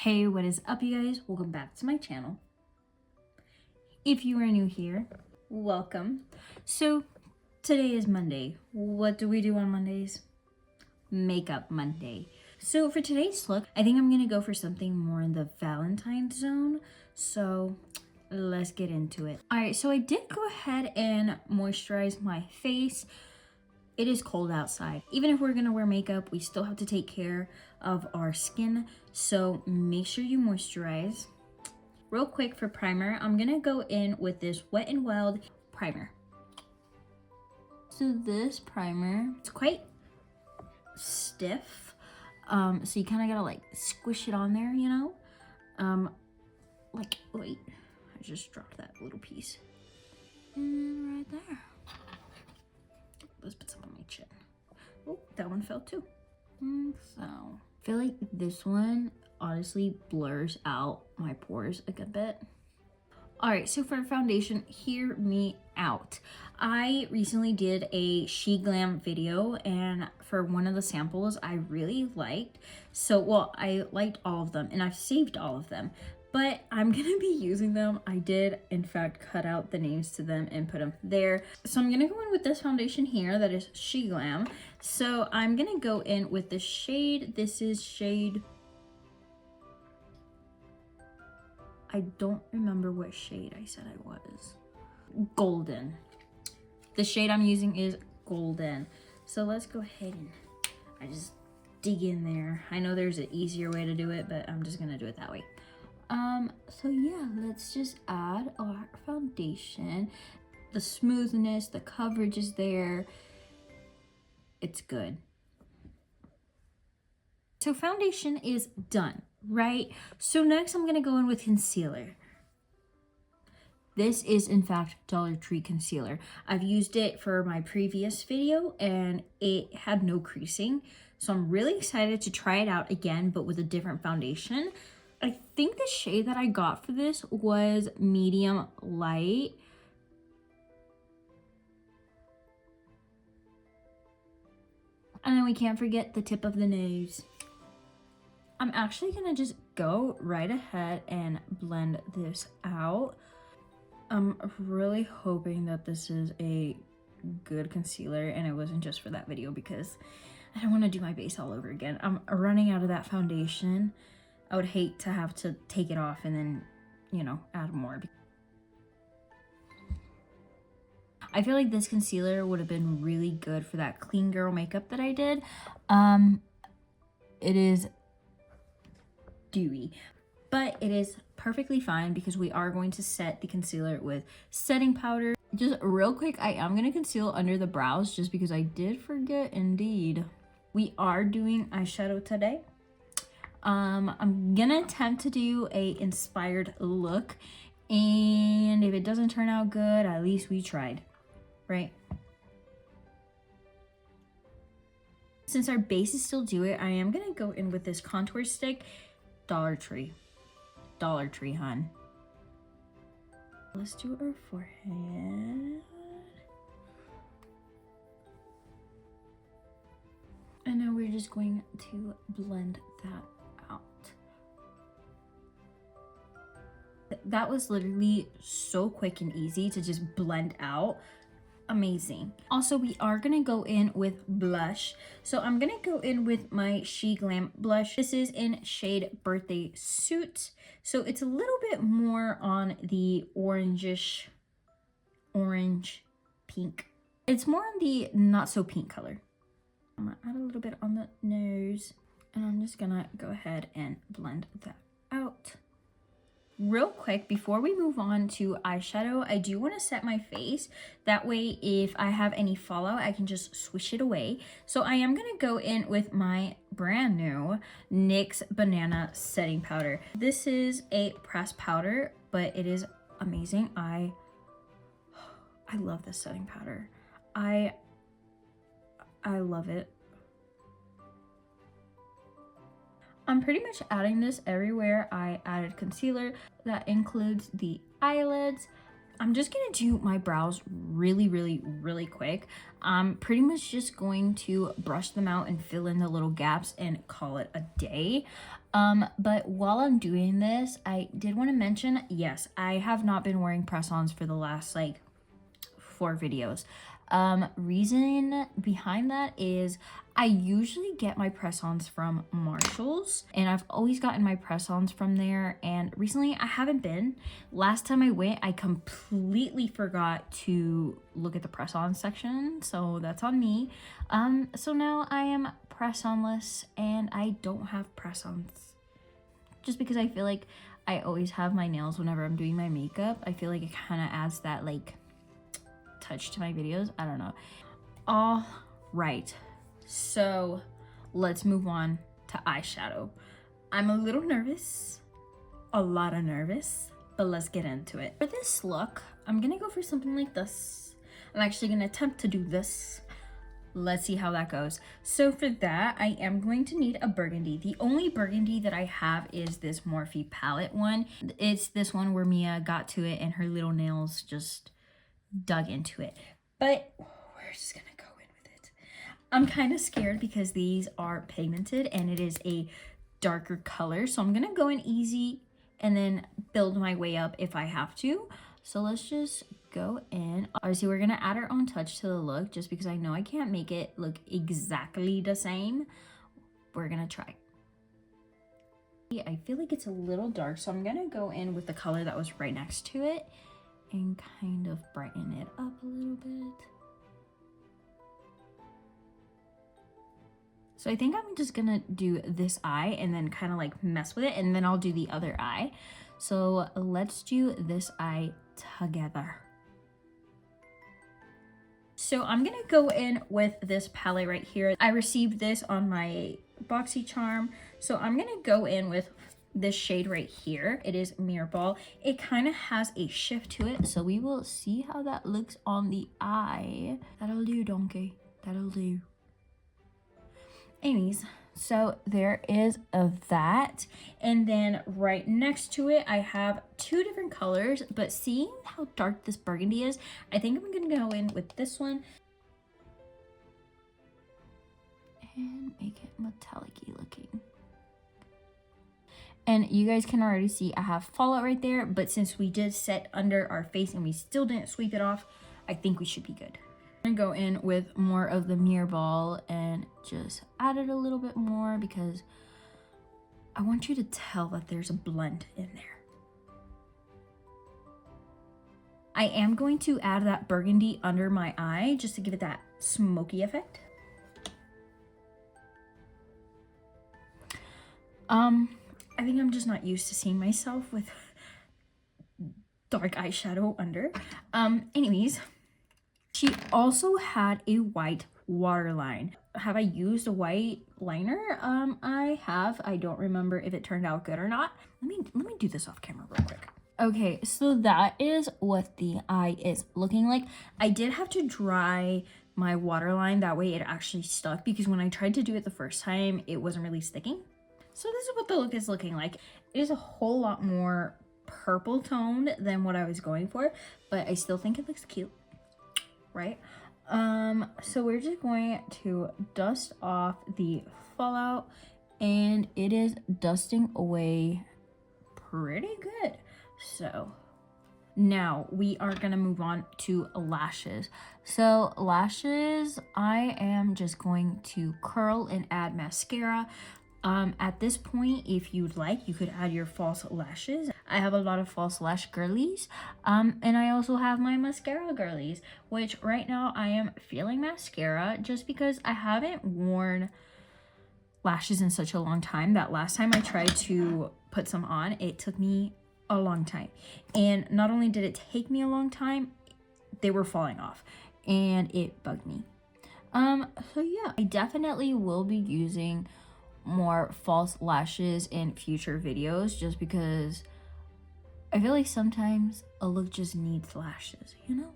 Hey, what is up, you guys? Welcome back to my channel. If you are new here, welcome. So today is Monday. What do we do on Mondays? Makeup Monday. So for today's look, I think I'm gonna go for something more in the Valentines zone. So let's get into it. All right, so I did go ahead and moisturize my face. It is cold outside. Even if we're gonna wear makeup, we still have to take care of our skin. So make sure you moisturize. Real quick for primer, I'm gonna go in with this Wet n Wild primer. So this primer, it's quite stiff. So you kind of gotta like squish it on there, you know? Wait, I just dropped that little piece. And right there. Let's put some on my chin. Oh, that one fell too. So, I feel like this one honestly blurs out my pores a good bit. All right, so for foundation, hear me out. I recently did a GLAM video, and for one of the samples I really liked. So, well, I liked all of them, and I've saved all of them. But I'm gonna be using them. I did, in fact, cut out the names to them and put them there. So I'm gonna go in with this foundation here that is GLAM. So I'm gonna go in with the shade. This is shade... I don't remember what shade I said I was. Golden. The shade I'm using is Golden. So let's go ahead and I just dig in there. I know there's an easier way to do it, but I'm just gonna do it that way. So yeah, let's just add our foundation. The smoothness, the coverage is there. It's good. So foundation is done, right? So next I'm gonna go in with concealer. This is in fact Dollar Tree concealer. I've used it for my previous video and it had no creasing. So I'm really excited to try it out again, but with a different foundation. I think the shade that I got for this was medium light. And then we can't forget the tip of the nose. I'm actually gonna just go right ahead and blend this out. I'm really hoping that this is a good concealer and it wasn't just for that video because I don't want to do my base all over again. I'm running out of that foundation. I would hate to have to take it off and then, you know, add more. I feel like this concealer would have been really good for that clean girl makeup that I did. It is dewy, but it is perfectly fine because we are going to set the concealer with setting powder. Just real quick, I am going to conceal under the brows just because I did forget indeed. We are doing eyeshadow today. I'm gonna attempt to do a inspired look, and if it doesn't turn out good, at least we tried, right? Since our base is still dewy, I am gonna go in with this contour stick. Dollar Tree, hun. Let's do our forehead. And now we're just going to blend that out. That was literally so quick and easy to just blend out. Amazing. Also, we are gonna go in with blush. So I'm gonna go in with my GLAM blush. This is in shade Birthday Suit. So it's a little bit more on the orangish, orange pink. It's more on the not so pink color. I'm gonna add a little bit on the nose and I'm just gonna go ahead and blend that out. Real quick, before we move on to eyeshadow, I do want to set my face. That way, if I have any fallout, I can just swish it away. So I am going to go in with my brand new NYX Banana Setting Powder. This is a pressed powder, but it is amazing. I love this setting powder. I love it. I'm pretty much adding this everywhere I added concealer. That includes the eyelids. I'm just gonna do my brows really quick. I'm pretty much just going to brush them out and fill in the little gaps and call it a day. But while I'm doing this, I did want to mention, yes, I have not been wearing press-ons for the last like 4 videos. Reason behind that is I usually get my press-ons from Marshalls, and I've always gotten my press-ons from there, and recently I haven't been. Last time I went, I completely forgot to look at the press-on section, so that's on me. So now I am press-onless and I don't have press-ons. Just because I feel like I always have my nails whenever I'm doing my makeup. I feel like it kind of adds that like touch to my videos. I don't know. All right, so let's move on to eyeshadow. I'm a little nervous, a lot of nervous, but let's get into it. For this look, I'm gonna go for something like this. I'm actually gonna attempt to do this. Let's see how that goes. So for that, I am going to need a burgundy. The only burgundy that I have is this Morphe palette one. It's this one where Mia got to it and her little nails just dug into it. But we're just gonna go in with it. I'm kind of scared because these are pigmented and it is a darker color. So I'm gonna go in easy and then build my way up if I have to. So let's just go in. Obviously, we're gonna add our own touch to the look just because I know I can't make it look exactly the same. We're gonna try. I feel like it's a little dark, so I'm gonna go in with the color that was right next to it and kind of brighten it up a little bit. So I think I'm just gonna do this eye and then kind of like mess with it, and then I'll do the other eye. So let's do this eye together. So I'm gonna go in with this palette right here. I received this on my BoxyCharm. So I'm gonna go in with this shade right here. It is Mirror Ball. It kind of has a shift to it, so we will see how that looks on the eye. That'll do, donkey. That'll do. Anyways, so there is that, and then right next to it I have 2 different colors, but seeing how dark this burgundy is, I think I'm gonna go in with this one and make it metallic-y looking. And you guys can already see I have fallout right there, but since we did set under our face and we still didn't sweep it off, I think we should be good. I'm gonna go in with more of the Mirror Ball and just add it a little bit more because I want you to tell that there's a blend in there. I am going to add that burgundy under my eye just to give it that smoky effect. I think I'm just not used to seeing myself with dark eyeshadow under. Anyways, she also had a white waterline. Have I used a white liner? I have. I don't remember if it turned out good or not. Let me do this off camera real quick. Okay, so that is what the eye is looking like. I did have to dry my waterline, that way it actually stuck, because when I tried to do it the first time, it wasn't really sticking. So this is what the look is looking like. It is a whole lot more purple toned than what I was going for, but I still think it looks cute, right? So we're just going to dust off the fallout, and it is dusting away pretty good. So now we are gonna move on to lashes. So lashes, I am just going to curl and add mascara. At this point, if you'd like, you could add your false lashes. I have a lot of false lash girlies, and I also have my mascara girlies, which right now I am feeling mascara just because I haven't worn lashes in such a long time. That last time I tried to put some on, it took me a long time, and not only did it take me a long time, they were falling off and it bugged me. So yeah, I definitely will be using more false lashes in future videos just because I feel like sometimes a look just needs lashes, you know?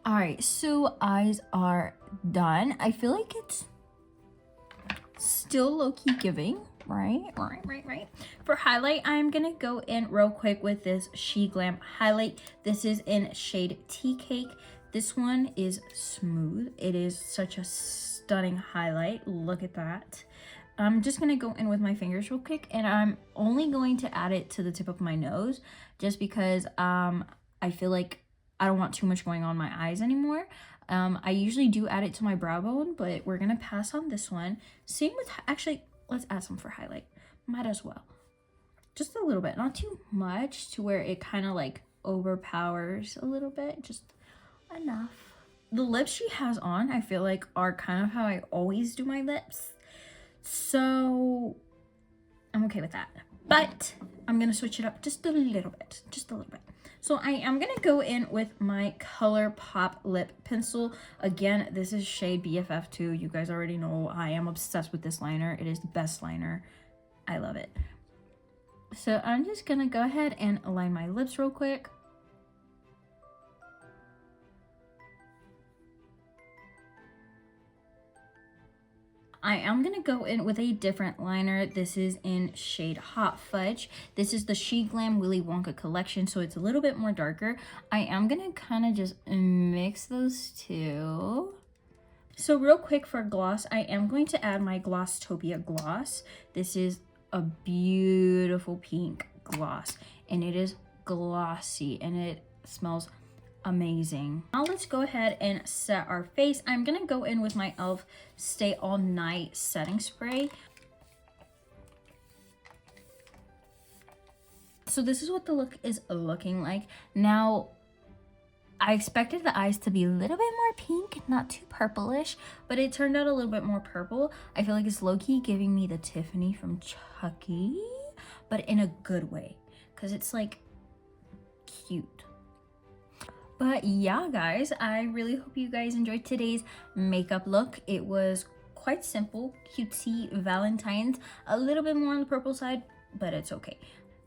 All right, so eyes are done. I feel like it's still low-key giving, right? For highlight, I'm gonna go in real quick with this GLAM highlight. This is in shade Tea Cake. This one is smooth. It is such a stunning highlight. Look at that. I'm just gonna go in with my fingers real quick, and I'm only going to add it to the tip of my nose just because I feel like I don't want too much going on my eyes anymore. I usually do add it to my brow bone, but we're gonna pass on this one. Same with, actually, let's add some for highlight. Might as well. Just a little bit, not too much to where it kind of like overpowers a little bit, just enough. The lips she has on, I feel like, are kind of how I always do my lips. So I'm okay with that. But I'm gonna switch it up just a little bit, So I am gonna go in with my ColourPop lip pencil. Again, this is shade BFF2. You guys already know I am obsessed with this liner. It is the best liner. I love it. So I'm just gonna go ahead and align my lips real quick. I am gonna go in with a different liner. This is in shade Hot Fudge. This is the GLAM Willy Wonka collection, so it's a little bit more darker. I am gonna kind of just mix those two. So real quick for gloss, I am going to add my Glosstopia gloss. This is a beautiful pink gloss, and it is glossy, and it smells amazing. Now let's go ahead and set our face. I'm gonna go in with my e.l.f. Stay All Night setting spray. So this is what the look is looking like. Now, I expected the eyes to be a little bit more pink, not too purplish, but it turned out a little bit more purple. I feel like it's low-key giving me the Tiffany from Chucky, but in a good way, because it's like cute. But yeah, guys, I really hope you guys enjoyed today's makeup look. It was quite simple, cutesy Valentines, a little bit more on the purple side, but it's okay.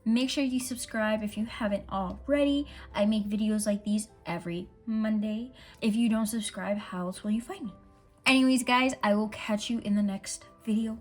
Make sure you subscribe if you haven't already. I make videos like these every Monday. If you don't subscribe, how else will you find me? Anyways, guys, I will catch you in the next video.